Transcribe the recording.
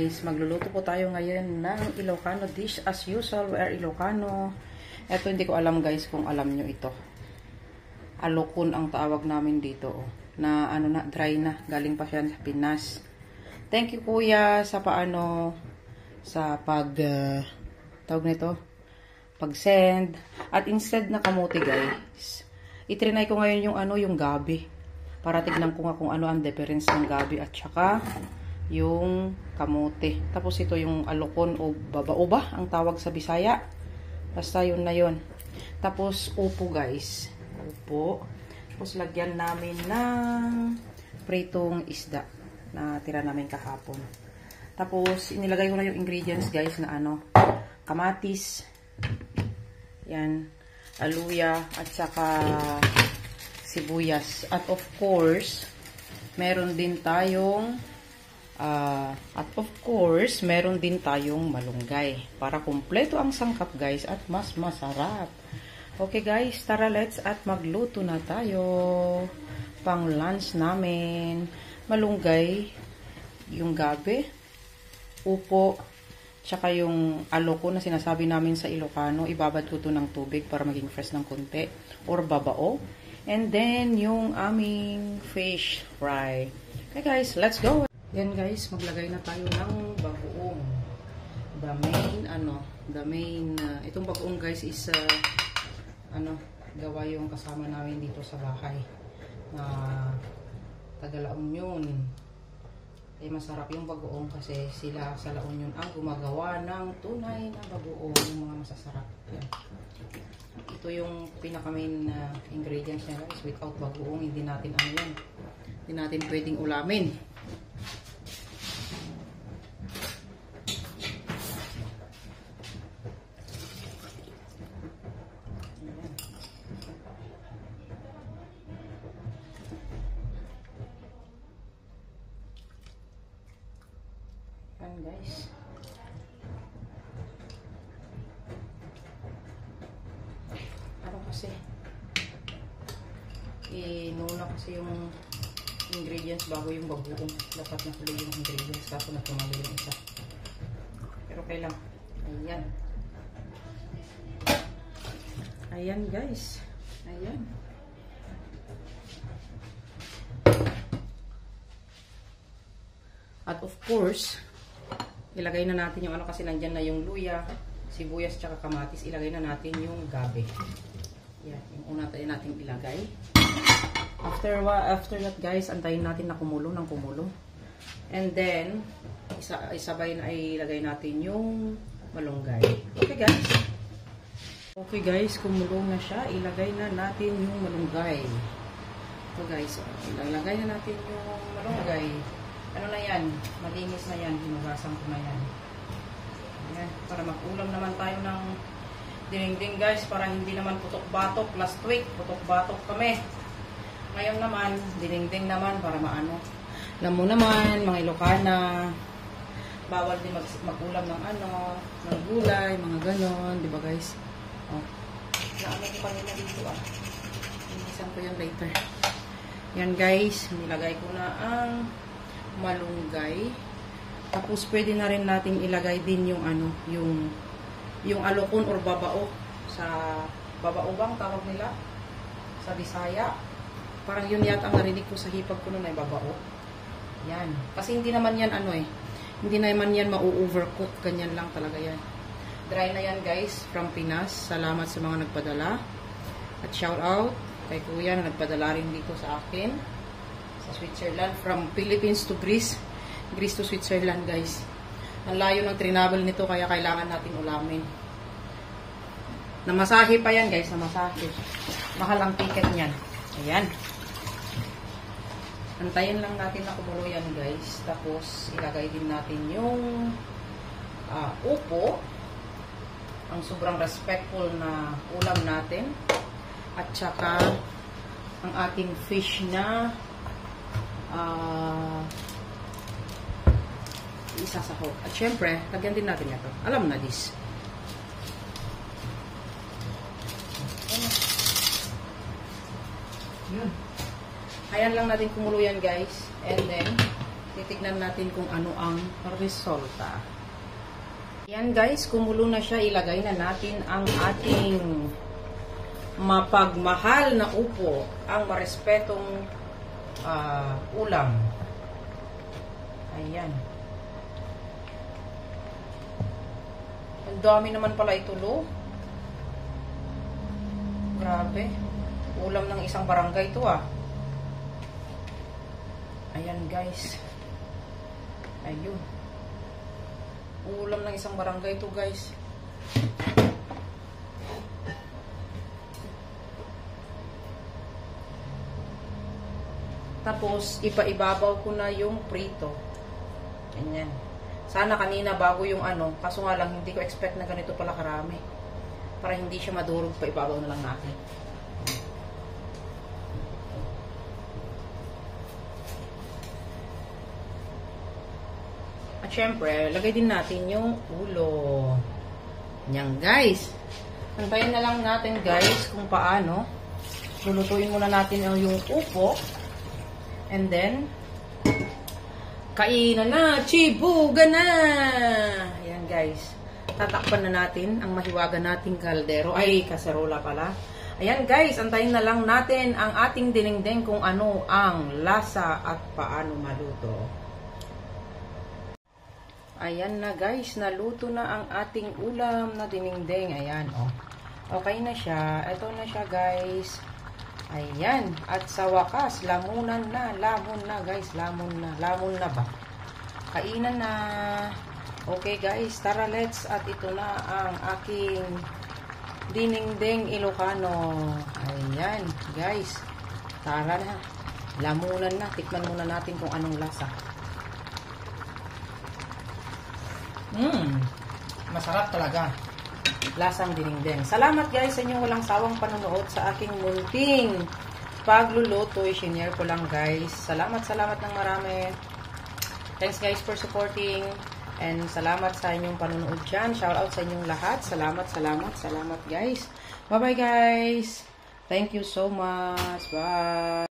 guys, magluluto po tayo ngayon ng Ilocano dish. As usual, we are Ilocano. Ito hindi ko alam guys kung alam nyo ito. Alokon ang tawag namin dito. Oh. Na ano na, dry na. Galing pa siya sa Pinas. Thank you kuya sa paano, sa tawag nito, pag-send. At instead na kamote guys, itrinay ko ngayon yung ano, yung gabi. Para tignan ko nga kung ano ang difference ng gabi at saka yung kamote. Tapos ito yung alokon o babao ba ang tawag sa Bisaya. Basta yun na yun. Tapos upo guys. Upo. Tapos lagyan namin ng pritong isda na tira namin kahapon. Tapos inilagay ko na yung ingredients guys na ano, kamatis. Yan. Aluya at saka sibuyas. At of course, meron din tayong malunggay. Para kumpleto ang sangkap guys at mas masarap. Okay guys, tara let's at magluto na tayo. Pang lunch namin. Malunggay, yung gabi, upo, tsaka yung aloko na sinasabi namin sa Ilocano. Ibabad ko to ng tubig para maging fresh ng konti. Or babao. And then, yung aming fish fry. Okay guys, let's go! Yan guys, maglagay na tayo ng bagoong. Itong bagoong guys is, gawa yung kasama namin dito sa bahay. Na taga La Union. Ay masarap yung bagoong kasi sila sa La Union ang gumagawa ng tunay na bagoong, yung mga masasarap. Yan. Ito yung pinaka-main ingredients niya guys. Without bagoong, hindi natin hindi natin pwedeng ulamin. Yan guys. Kasi inuna kasi yung ingredients bago yung bagoong. Dapat na tuloy yung ingredients kaso na tumalo yung isa. Pero kailang. Ayan. Ayan guys. Ayan. At of course, ilagay na natin yung ano kasi nandyan na yung luya, sibuyas, tsaka kamatis. Ilagay na natin yung gabi. Yan, yung una tayo natin ilagay. After that guys, antayin natin na kumulo ng kumulo. And then, isabay na ilagay natin yung malunggay. Okay guys. Okay guys, kumulo na siya. Ilagay na natin yung malunggay. So guys, ilagay na natin yung malunggay. Ano na yan? Malinis na yan. Hinugasan ko na yan. Ayan, para mag-ulam naman tayo ng dinding guys, para hindi naman putok-batok. Last week, putok-batok kami. Ngayon naman, dinding naman para maano. Alam mo naman, mga Ilocana, bawal din mag-ulam ng ng gulay, mga ganon, di ba guys? Oh. Naano ko kanina dito Inisan ko yan later. Yan guys, nilagay ko na ang malunggay. Tapos pwede na rin natin ilagay din yung yung alokon or babao. Sa babao bang tawag nila? Sa Bisaya. Parang yun yata ang narinig ko sa hipag ko nun ay babao. Yan. Kasi hindi naman yan hindi naman yan ma-overcook. Ganyan lang talaga yan. Dry na yan guys from Pinas. Salamat sa mga nagpadala. At shout out kay kuya na nagpadala rin dito sa akin. Sa Switzerland. From Philippines to Greece. Greece to Switzerland guys. Ang layo ng travel nito kaya kailangan natin ulamin. Namasahe pa yan guys, namasahe. Mahal ang ticket niyan. Ayan. Antayin lang natin na kumulo yan guys. Tapos ilagay din natin yung upo. Ang sobrang respectful na ulam natin. At saka ang ating fish na isasaho. At syempre, lagyan din natin ito. Alam na this. Yun. Ayan lang natin kumulo yan guys. And then, Titignan natin kung ano ang resulta. Yan guys, kumulo na siya. Ilagay na natin ang ating mapagmahal na upo, ang marespetong ulam. Ayan. Ang dami naman pala ito, lo. Grabe. Ulam ng isang barangay to, ah. Ayan, guys. Ayun. Ulam ng isang barangay to, guys. Tapos, ipaibabaw ko na yung prito. Ganyan. Sana kanina bago yung ano, kaso nga lang hindi ko expect na ganito pala karami. Para hindi siya madurog, paibabaw na lang natin. At syempre, lagay din natin yung ulo. Yan guys. Antayin na lang natin guys kung paano. Lulutuin muna natin yung upo. And then, kainan na! Chibuga na! Ayan guys. Tatakpan na natin ang mahiwaga nating kaldero. Ay, kaserola pala. Ayan guys, antayin na lang natin ang ating dinengdeng kung ano ang lasa at paano maluto. Ayan na guys, naluto na ang ating ulam na dinengdeng. Ayan, oh. Okay na siya. Ito na siya guys. Ayan. At sa wakas, lamunan na. Lamon na guys. Lamon na. Lamon na ba? Kainan na. Okay guys. Tara let's. At ito na ang aking dinengdeng Ilocano. Ayan guys. Tara na. Lamunan na. Tikman muna natin kung anong lasa. Masarap talaga. Lasang dinengdeng. Salamat guys sa inyong walang sawang panonood sa aking munting pagluluto. I-share ko lang guys. Salamat ng marami. Thanks guys for supporting. And salamat sa inyong panonood dyan. Shout out sa inyong lahat. Salamat guys. Bye bye guys. Thank you so much. Bye.